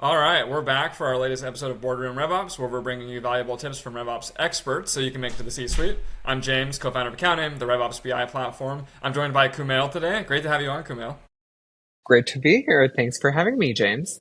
All right, we're back for our latest episode of Boardroom RevOps, where we're bringing you valuable tips from RevOps experts so you can make it to the C-suite. I'm James, co-founder of Accounting, the RevOps BI platform. I'm joined by Kumail today. Great to have you on, Kumail. Great to be here. Thanks for having me, James.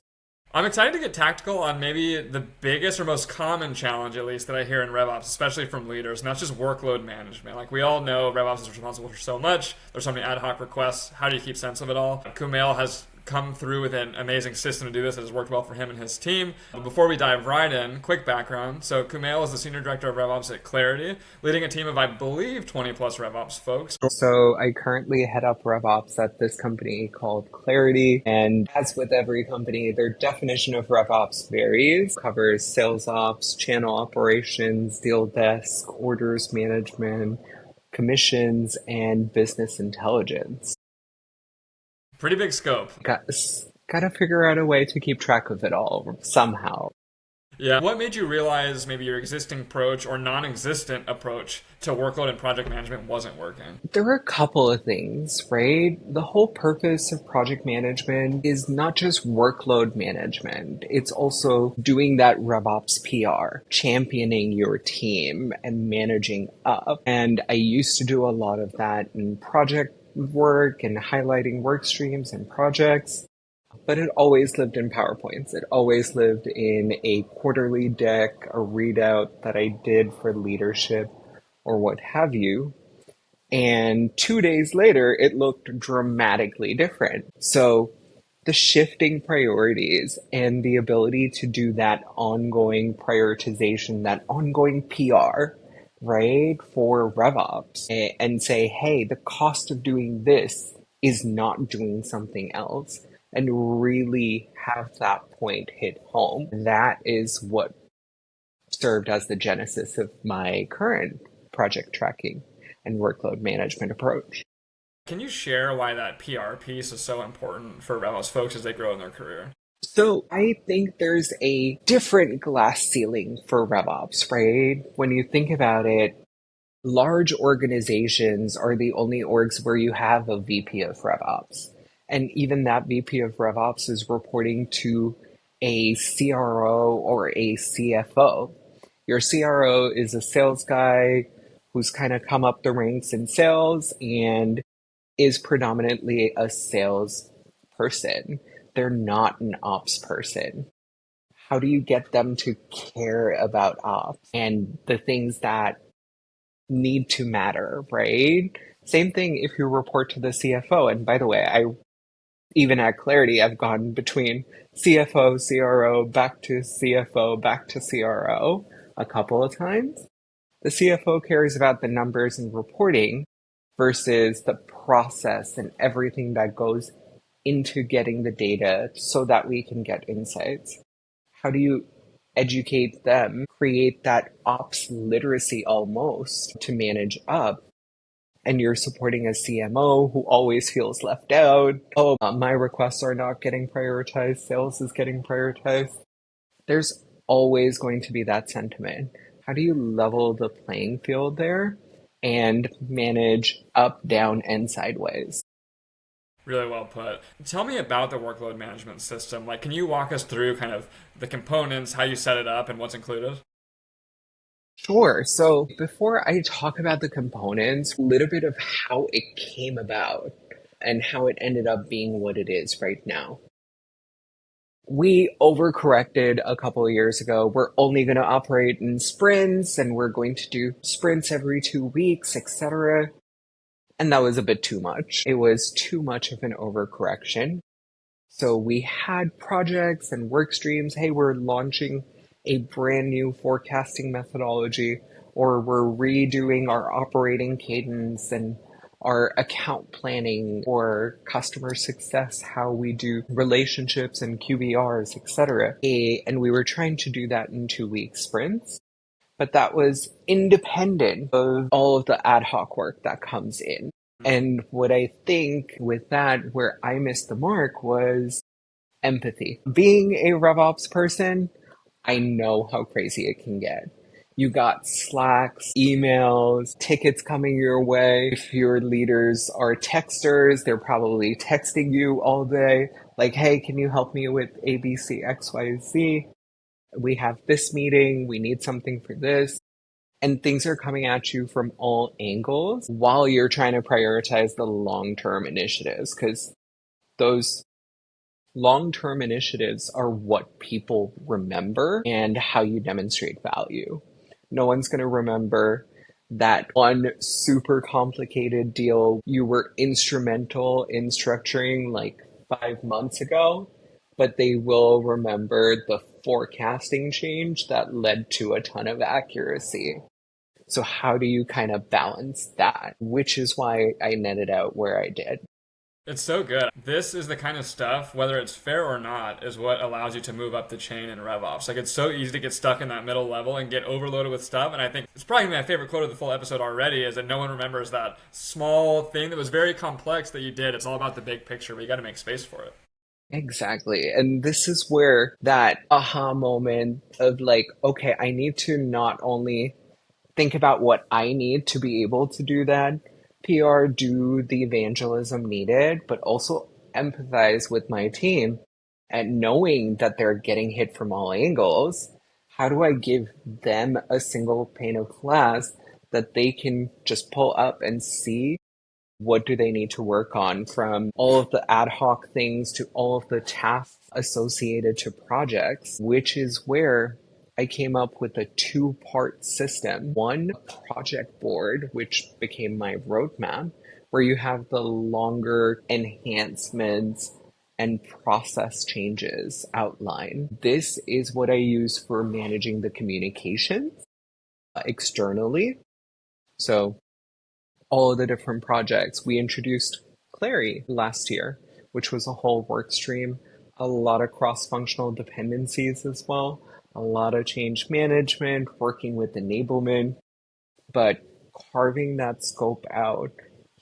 I'm excited to get tactical on maybe the biggest or most common challenge, at least, that I hear in RevOps, especially from leaders, and that's just workload management. Like, we all know RevOps is responsible for so much. There's so many ad hoc requests. How do you keep sense of it all? Kumail has come through with an amazing system to do this that has worked well for him and his team. But before we dive right in, quick background. So Kumail is the Senior Director of RevOps at Claroty, leading a team of, I believe, 20 plus RevOps folks. So I currently head up RevOps at this company called Claroty. And as with every company, their definition of RevOps varies. It covers sales ops, channel operations, deal desk, orders management, commissions, and business intelligence. Pretty big scope. Got to figure out a way to keep track of it all somehow. Yeah. What made you realize maybe your existing approach or non existent approach to workload and project management wasn't working? There are a couple of things, right? The whole purpose of project management is not just workload management. It's also doing that RevOps PR, championing your team and managing up. And I used to do a lot of that in project work and highlighting work streams and projects. But it always lived in PowerPoints. It always lived in a quarterly deck, a readout that I did for leadership or what have you. And 2 days later, it looked dramatically different. So the shifting priorities and the ability to do that ongoing prioritization, that ongoing PR, right, for RevOps and say, hey, the cost of doing this is not doing something else, and really have that point hit home. That is what served as the genesis of my current project tracking and workload management approach. Can you share why that PR piece is so important for RevOps folks as they grow in their career? So I think there's a different glass ceiling for RevOps, right? When you think about it, large organizations are the only orgs where you have a VP of RevOps. And even that VP of RevOps is reporting to a CRO or a CFO. Your CRO is a sales guy who's kind of come up the ranks in sales and is predominantly a sales person. They're not an ops person. How do you get them to care about ops and the things that need to matter, right? Same thing if you report to the CFO. And by the way, even at Claroty, I've gone between CFO, CRO, back to CFO, back to CRO a couple of times. The CFO cares about the numbers and reporting versus the process and everything that goes into getting the data so that we can get insights. How do you educate them, create that ops literacy almost to manage up? And you're supporting a CMO who always feels left out. Oh, my requests are not getting prioritized. Sales is getting prioritized. There's always going to be that sentiment. How do you level the playing field there and manage up, down, and sideways? Really well put. Tell me about the workload management system. Like, can you walk us through kind of the components, how you set it up, and what's included? Sure. So before I talk about the components, a little bit of how it came about and how it ended up being what it is right now. We overcorrected a couple of years ago. We're only going to operate in sprints and we're going to do sprints every 2 weeks, etc. And that was a bit too much. It was too much of an overcorrection. So we had projects and work streams. Hey, we're launching a brand new forecasting methodology, or we're redoing our operating cadence and our account planning or customer success, how we do relationships and QBRs, etc. And we were trying to do that in 2 week sprints, but that was independent of all of the ad hoc work that comes in. And what I think with that, where I missed the mark was empathy. Being a RevOps person, I know how crazy it can get. You got Slacks, emails, tickets coming your way. If your leaders are texters, they're probably texting you all day. Like, hey, can you help me with ABC, XYZ? We have this meeting, we need something for this. And things are coming at you from all angles while you're trying to prioritize the long term initiatives because those long term initiatives are what people remember and how you demonstrate value. No one's going to remember that one super complicated deal you were instrumental in structuring like 5 months ago, but they will remember the forecasting change that led to a ton of accuracy. So, how do you kind of balance that? Which is why I netted out where I did. It's so good. This is the kind of stuff, whether it's fair or not, is what allows you to move up the chain in RevOps. Like, it's so easy to get stuck in that middle level and get overloaded with stuff. And I think it's probably my favorite quote of the full episode already is that no one remembers that small thing that was very complex that you did. It's all about the big picture, but you got to make space for it. Exactly. And this is where that aha moment of like, okay, I need to not only think about what I need to be able to do that PR, do the evangelism needed, but also empathize with my team and knowing that they're getting hit from all angles. How do I give them a single pane of glass that they can just pull up and see what do they need to work on from all of the ad hoc things to all of the tasks associated to projects, which is where I came up with a two-part system. One, project board, which became my roadmap, where you have the longer enhancements and process changes outlined. This is what I use for managing the communications externally. So all of the different projects. We introduced Clary last year, which was a whole work stream, a lot of cross-functional dependencies as well, a lot of change management, working with enablement, but carving that scope out.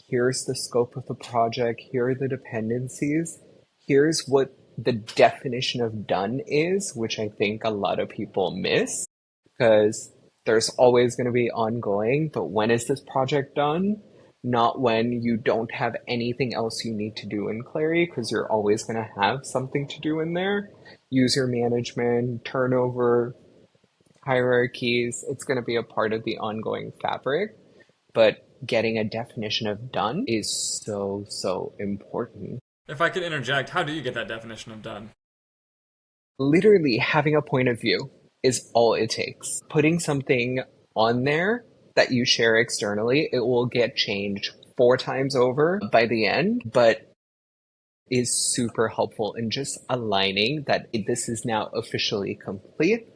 Here's the scope of the project, here are the dependencies, here's what the definition of done is, which I think a lot of people miss because there's always going to be ongoing, but when is this project done? Not when you don't have anything else you need to do in Clary, because you're always going to have something to do in there. User management, turnover, hierarchies, it's going to be a part of the ongoing fabric. But getting a definition of done is so, so important. If I could interject, how do you get that definition of done? Literally having a point of view is all it takes. Putting something on there that you share externally, it will get changed 4 times over by the end, but is super helpful in just aligning that this is now officially complete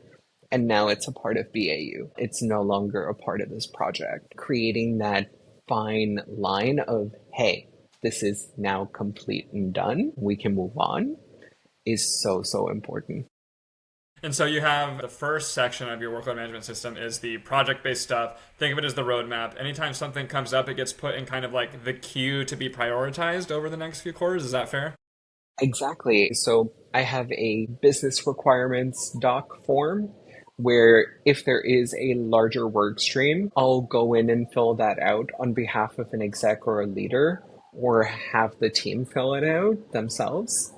and now it's a part of BAU. It's no longer a part of this project. Creating that fine line of, hey, this is now complete and done, we can move on, is so, so important. And so you have the first section of your workload management system is the project-based stuff. Think of it as the roadmap. Anytime something comes up, it gets put in kind of like the queue to be prioritized over the next few quarters. Is that fair? Exactly. So I have a business requirements doc form where if there is a larger work stream, I'll go in and fill that out on behalf of an exec or a leader or have the team fill it out themselves.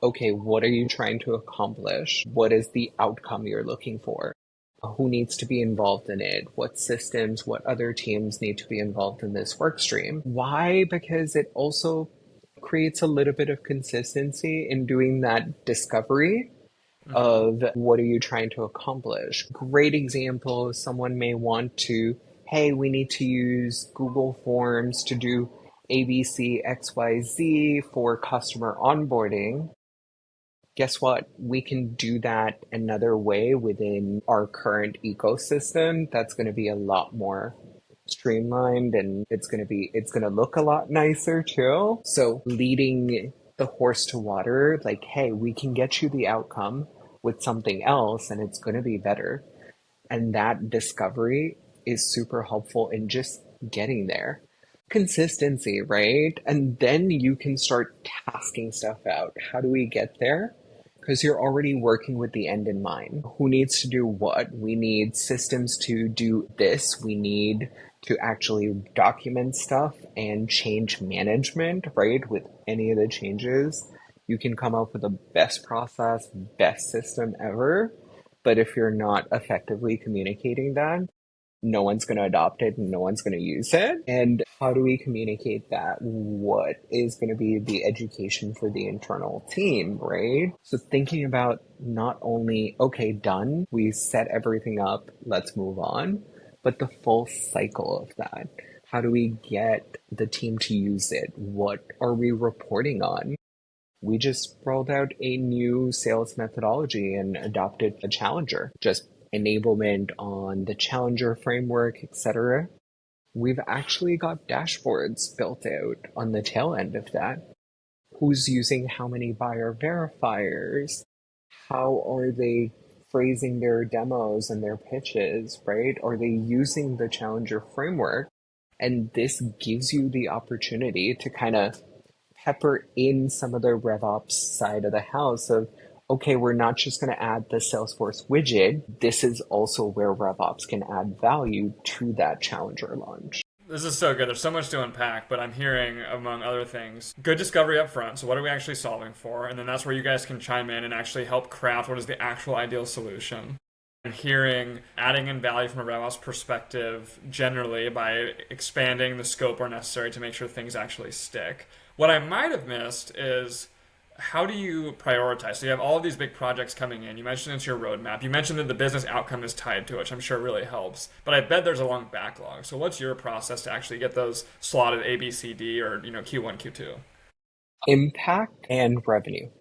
Okay, what are you trying to accomplish? What is the outcome you're looking for? Who needs to be involved in it? What systems, what other teams need to be involved in this work stream? Why? Because it also creates a little bit of consistency in doing that discovery Mm-hmm. of what are you trying to accomplish. Great example, someone may want to, hey, we need to use Google Forms to do ABC XYZ for customer onboarding. Guess what? We can do that another way within our current ecosystem. That's going to be a lot more streamlined and it's going to look a lot nicer too. So leading the horse to water, like, hey, we can get you the outcome with something else and it's going to be better. And that discovery is super helpful in just getting there. Consistency, right? And then you can start tasking stuff out. How do we get there? Because you're already working with the end in mind. Who needs to do what? We need systems to do this. We need to actually document stuff and change management, right? With any of the changes You can come up with the best process, best system ever, but if you're not effectively communicating that, no one's going to adopt it and no one's going to use it. And how do we communicate that? What is going to be the education for the internal team, right? So thinking about not only, okay, done, we set everything up, let's move on, but the full cycle of that. How do we get the team to use it? What are we reporting on? We just rolled out a new sales methodology and adopted a challenger, just enablement on the challenger framework, etc. We've actually got dashboards built out on the tail end of that. Who's using how many buyer verifiers? How are they phrasing their demos and their pitches, right? Are they using the challenger framework? And this gives you the opportunity to kind of pepper in some of the RevOps side of the house of, okay, we're not just going to add the Salesforce widget. This is also where RevOps can add value to that challenger launch. This is so good. There's so much to unpack, but I'm hearing, among other things, good discovery up front. So what are we actually solving for? And then that's where you guys can chime in and actually help craft what is the actual ideal solution. And hearing, adding in value from a RevOps perspective generally by expanding the scope where necessary to make sure things actually stick. What I might have missed is how do you prioritize? So you have all of these big projects coming in. You mentioned it's your roadmap. You mentioned that the business outcome is tied to it, which I'm sure really helps. But I bet there's a long backlog. So what's your process to actually get those slotted A, B, C, D, or Q1, Q2? Impact and revenue.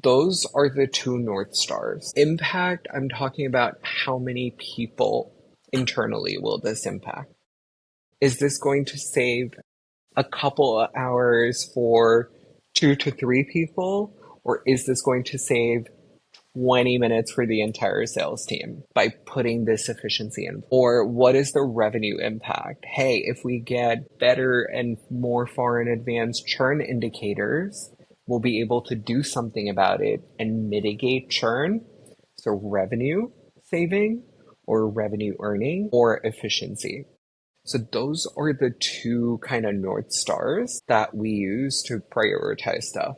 Those are the two North Stars. Impact, I'm talking about how many people internally will this impact. Is this going to save a couple of hours for 2 to 3 people? Or is this going to save 20 minutes for the entire sales team by putting this efficiency in? Or what is the revenue impact? Hey, if we get better and more far in advance churn indicators, we'll be able to do something about it and mitigate churn. So revenue saving or revenue earning or efficiency. So those are the two kind of North Stars that we use to prioritize stuff.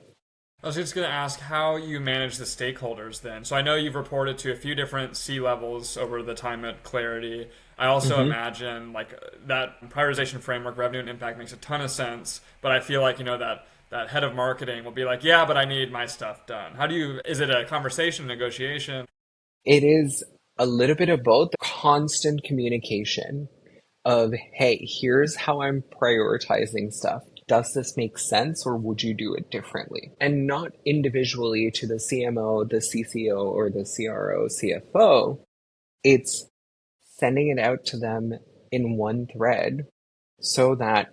I was just going to ask how you manage the stakeholders then. So I know you've reported to a few different C levels over the time at Claroty. I also imagine like that prioritization framework, revenue and impact makes a ton of sense. But I feel like, that head of marketing will be like, yeah, but I need my stuff done. Is it a conversation, negotiation? It is a little bit of both. Constant communication of, hey, here's how I'm prioritizing stuff. Does this make sense or would you do it differently? And not individually to the CMO, the CCO, or the CRO, CFO. It's sending it out to them in one thread so that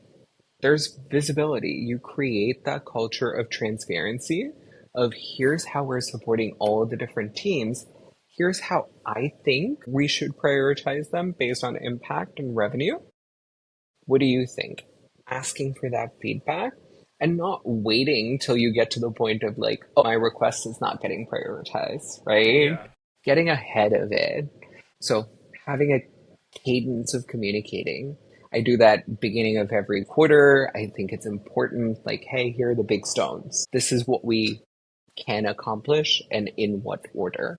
there's visibility. You create that culture of transparency of here's how we're supporting all of the different teams. Here's how I think we should prioritize them based on impact and revenue. What do you think? Asking for that feedback and not waiting till you get to the point of like, oh, my request is not getting prioritized, right? Yeah. Getting ahead of it. So having a cadence of communicating. I do that beginning of every quarter. I think it's important, like, hey, here are the big stones. This is what we can accomplish and in what order.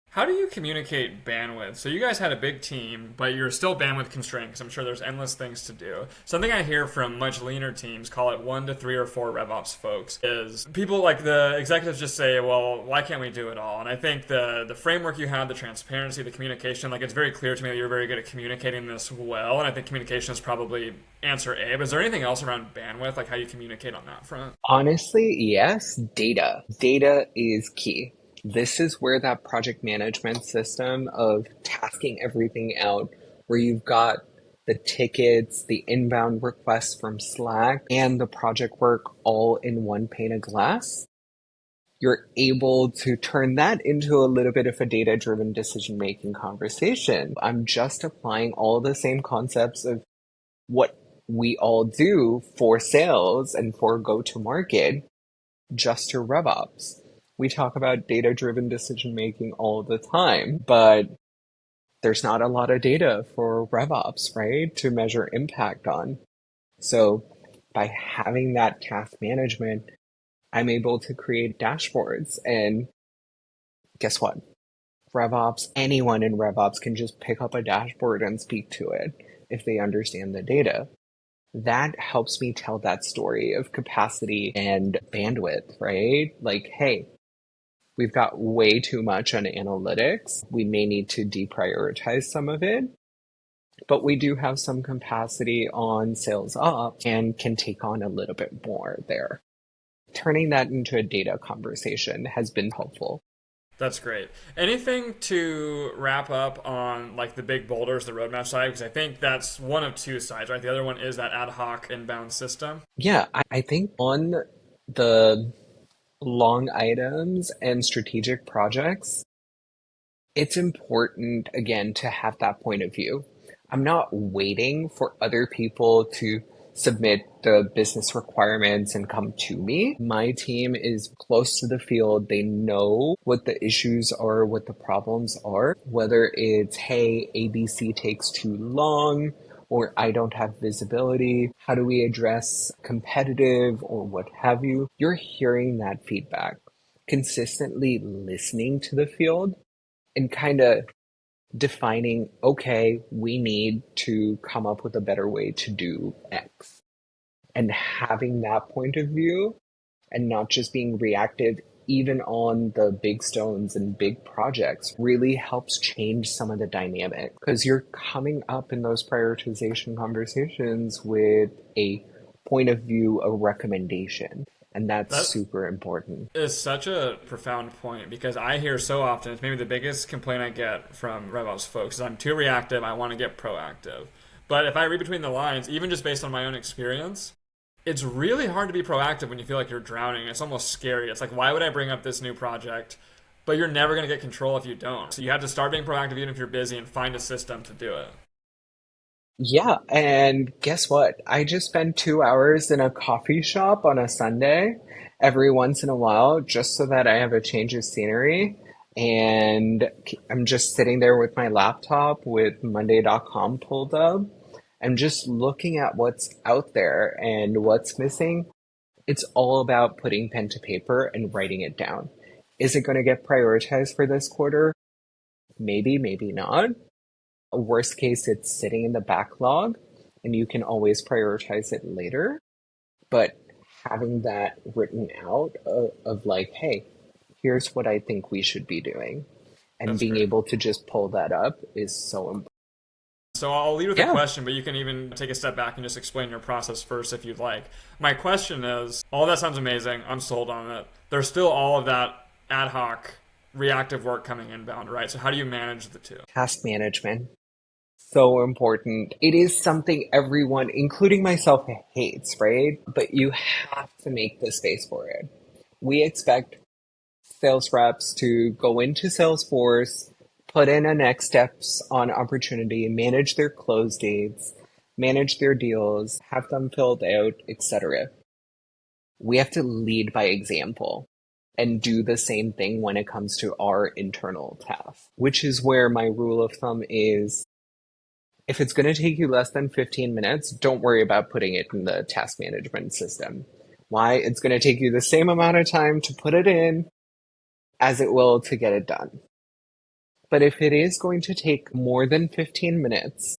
How do you communicate bandwidth? So you guys had a big team, but you're still bandwidth constrained because I'm sure there's endless things to do. Something I hear from much leaner teams, call it 1 to 3 or 4 RevOps folks, is people like the executives just say, well, why can't we do it all? And I think the framework you had, the transparency, the communication, like it's very clear to me that you're very good at communicating this well. And I think communication is probably answer A. But is there anything else around bandwidth, like how you communicate on that front? Honestly, yes, data. Data is key. This is where that project management system of tasking everything out, where you've got the tickets, the inbound requests from Slack, and the project work all in one pane of glass, you're able to turn that into a little bit of a data-driven decision-making conversation. I'm just applying all the same concepts of what we all do for sales and for go-to-market just to RevOps. We talk about data-driven decision-making all the time, but there's not a lot of data for RevOps, right, to measure impact on. So by having that task management, I'm able to create dashboards. And guess what? RevOps, anyone in RevOps can just pick up a dashboard and speak to it if they understand the data. That helps me tell that story of capacity and bandwidth, right? Like, hey, we've got way too much on analytics. We may need to deprioritize some of it, but we do have some capacity on sales up and can take on a little bit more there. Turning that into a data conversation has been helpful. That's great. Anything to wrap up on like the big boulders, the roadmap side? Because I think that's one of two sides, right? The other one is that ad hoc inbound system. Yeah, I think on the long items and strategic projects, it's important, again, to have that point of view. I'm not waiting for other people to submit the business requirements and come to me. My team is close to the field. They know what the issues are, what the problems are, whether it's, hey, ABC takes too long, or I don't have visibility. How do we address competitive or what have you? You're hearing that feedback, consistently listening to the field and kind of defining, okay, we need to come up with a better way to do X. And having that point of view and not just being reactive, even on the big stones and big projects, really helps change some of the dynamic because you're coming up in those prioritization conversations with a point of view, a recommendation. And that's That super important. is such a profound point because I hear so often, it's maybe the biggest complaint I get from RevOps folks is I'm too reactive, I want to get proactive. But if I read between the lines, even just based on my own experience, it's really hard to be proactive when you feel like you're drowning. It's almost scary. It's like, why would I bring up this new project? But you're never going to get control if you don't. So you have to start being proactive even if you're busy and find a system to do it. Yeah, and guess what? I just spend 2 hours in a coffee shop on a Sunday every once in a while just so that I have a change of scenery. And I'm just sitting there with my laptop with Monday.com pulled up. I'm just looking at what's out there and what's missing. It's all about putting pen to paper and writing it down. Is it going to get prioritized for this quarter? Maybe, maybe not. Worst case, it's sitting in the backlog and you can always prioritize it later. But having that written out of like, hey, here's what I think we should be doing. And That's being great. able to just pull that up is so important. So I'll lead with a Yeah. question, but you can even take a step back and just explain your process first if you'd like. My question is, all that sounds amazing. I'm sold on it. There's still all of that ad hoc reactive work coming inbound, right? So how do you manage the two? Task management. So important. It is something everyone, including myself, hates, right? But you have to make the space for it. We expect sales reps to go into Salesforce, put in a next steps on opportunity, manage their close dates, manage their deals, have them filled out, etc. We have to lead by example and do the same thing when it comes to our internal tasks, which is where my rule of thumb is if it's going to take you less than 15 minutes, don't worry about putting it in the task management system. Why? It's going to take you the same amount of time to put it in as it will to get it done. But if it is going to take more than 15 minutes,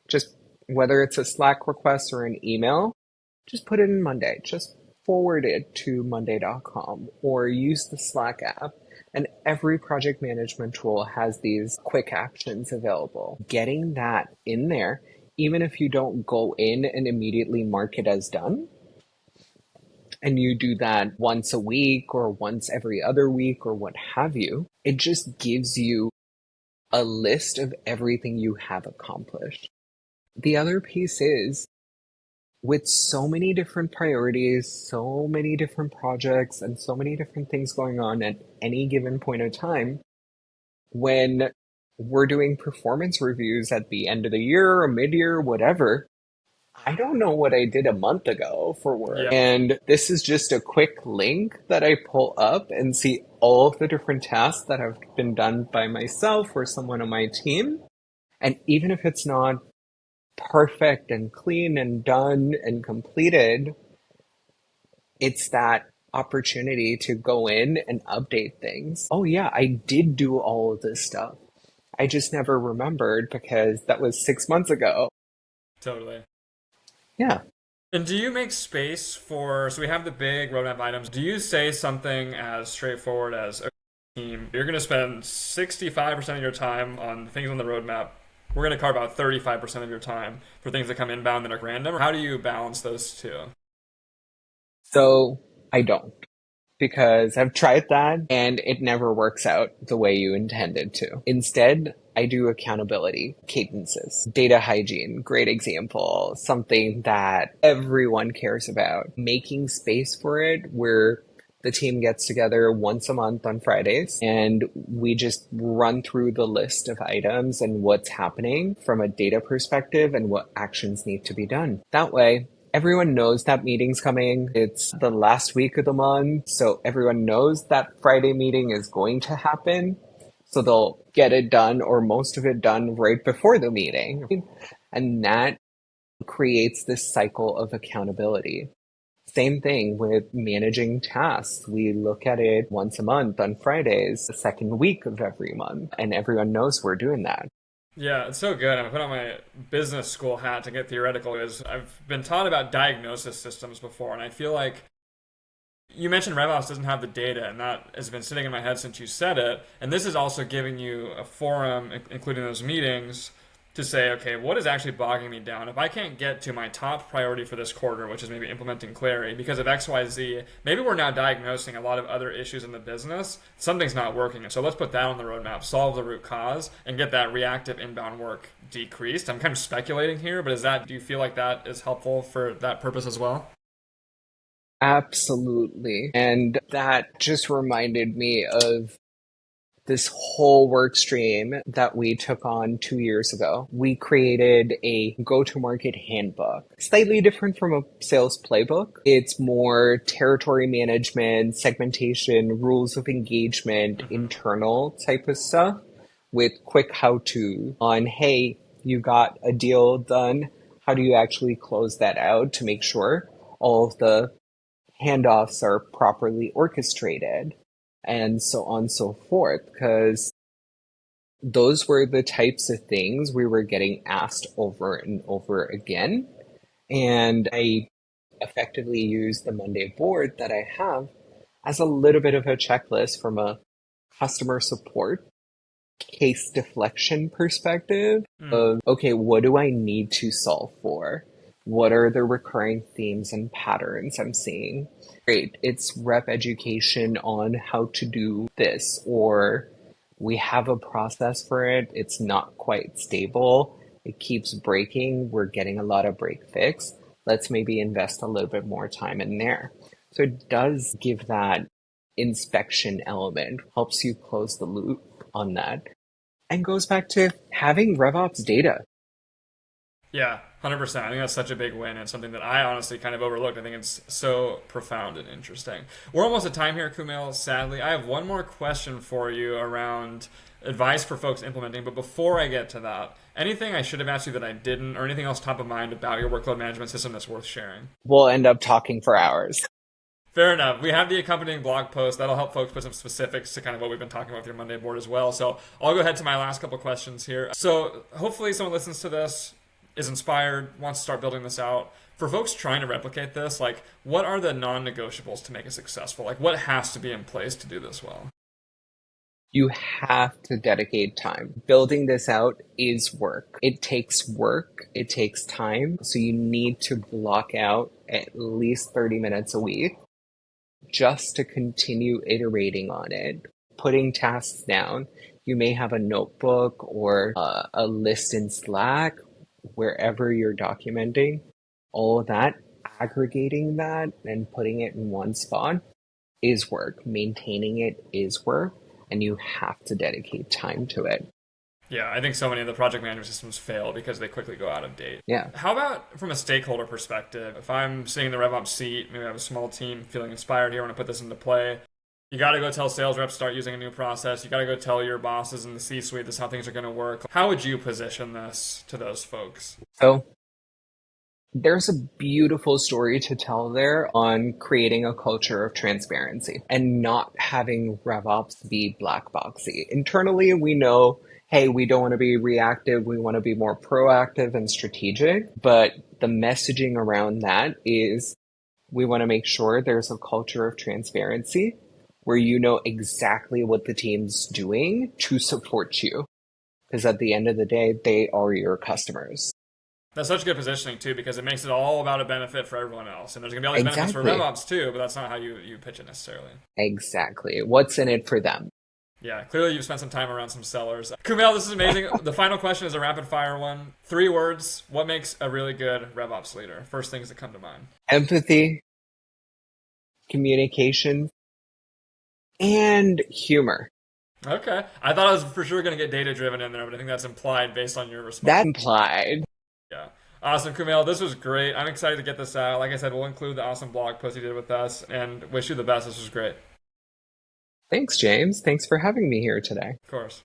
just whether it's a Slack request or an email, just put it in Monday. Just forward it to Monday.com or use the Slack app. And every project management tool has these quick actions available. Getting that in there, even if you don't go in and immediately mark it as done, and you do that once a week or once every other week or what have you, it just gives you a list of everything you have accomplished. The other piece is with so many different priorities, so many different projects, and so many different things going on at any given point of time, when we're doing performance reviews at the end of the year or mid-year, whatever, I don't know what I did a month ago for work. Yeah. And this is just a quick link that I pull up and see all of the different tasks that have been done by myself or someone on my team. And even if it's not perfect and clean and done and completed, it's that opportunity to go in and update things. Oh yeah, I did do all of this stuff. I just never remembered because that was 6 months ago. Totally. Yeah. And do you make space for, so we have the big roadmap items. Do you say something as straightforward as, okay, team, you're going to spend 65% of your time on things on the roadmap. We're going to carve out 35% of your time for things that come inbound that are random. Or how do you balance those two? So I don't, because I've tried that and it never works out the way you intended to. Instead, I do accountability cadences. Data hygiene, great example, something that everyone cares about. Making space for it where the team gets together once a month on Fridays and we just run through the list of items and what's happening from a data perspective and what actions need to be done. That way, everyone knows that meeting's coming. It's the last week of the month, so everyone knows that Friday meeting is going to happen. So they'll get it done or most of it done right before the meeting. And that creates this cycle of accountability. Same thing with managing tasks. We look at it once a month on Fridays, the second week of every month, and everyone knows we're doing that. Yeah, it's so good. I'm put on my business school hat to get theoretical. Is I've been taught about diagnosis systems before, and I feel like you mentioned RevOps doesn't have the data, and that has been sitting in my head since you said it. And this is also giving you a forum, including those meetings, to say, okay, what is actually bogging me down? If I can't get to my top priority for this quarter, which is maybe implementing Clary, because of XYZ, maybe we're now diagnosing a lot of other issues in the business. Something's not working. And so let's put that on the roadmap, solve the root cause, and get that reactive inbound work decreased. I'm kind of speculating here, but do you feel like that is helpful for that purpose as well? Absolutely. And that just reminded me of this whole work stream that we took on 2 years ago. We created a go-to-market handbook, slightly different from a sales playbook. It's more territory management, segmentation, rules of engagement, internal type of stuff with quick how-to on, hey, you got a deal done. How do you actually close that out to make sure all of the handoffs are properly orchestrated? And so on and so forth, because those were the types of things we were getting asked over and over again. And I effectively use the Monday board that I have as a little bit of a checklist from a customer support case deflection perspective of, okay, what do I need to solve for? What are the recurring themes and patterns I'm seeing? Great, it's rep education on how to do this, or we have a process for it, it's not quite stable, it keeps breaking, we're getting a lot of break fix. Let's maybe invest a little bit more time in there. So it does give that inspection element, helps you close the loop on that, and goes back to having RevOps data. Yeah, 100%. I think that's such a big win and something that I honestly kind of overlooked. I think it's so profound and interesting. We're almost at time here, Kumail, sadly. I have one more question for you around advice for folks implementing. But before I get to that, anything I should have asked you that I didn't, or anything else top of mind about your workload management system that's worth sharing? We'll end up talking for hours. Fair enough. We have the accompanying blog post. That'll help folks put some specifics to kind of what we've been talking about with your Monday board as well. So I'll go ahead to my last couple questions here. So hopefully someone listens to this, is inspired, wants to start building this out. For folks trying to replicate this, like, what are the non-negotiables to make it successful? Like, what has to be in place to do this well? You have to dedicate time. Building this out is work. It takes work. It takes time. So you need to block out at least 30 minutes a week just to continue iterating on it, putting tasks down. You may have a notebook or a list in Slack, wherever you're documenting all of that, aggregating that and putting it in one spot is work. Maintaining it is work, and you have to dedicate time to it. Yeah, I think so many of the project management systems fail because they quickly go out of date. Yeah. How about from a stakeholder perspective? If I'm sitting in the RevOps seat, maybe I have a small team feeling inspired here, want to put this into play. You got to go tell sales reps start using a new process. You got to go tell your bosses in the C-suite this is how things are going to work. How would you position this to those folks? So There's a beautiful story to tell there on creating a culture of transparency and not having RevOps be black boxy. Internally, we know, hey, we don't want to be reactive. We want to be more proactive and strategic. But the messaging around that is we want to make sure there's a culture of transparency where you know exactly what the team's doing to support you. Because at the end of the day, they are your customers. That's such good positioning too, because it makes it all about a benefit for everyone else. And there's gonna be all these benefits for Exactly. RevOps too, but that's not how you pitch it necessarily. Exactly. What's in it for them? Yeah, clearly you've spent some time around some sellers. Kumail, this is amazing. The final question is a rapid fire one. 3 words. What makes a really good RevOps leader? First things that come to mind. Empathy, communication, and humor. Okay. I thought I was for sure going to get data driven in there, but I think that's implied based on your response. That implied. Yeah. Awesome, Kumail. This was great. I'm excited to get this out. Like I said, we'll include the awesome blog post you did with us and wish you the best. This was great. Thanks, James. Thanks for having me here today. Of course.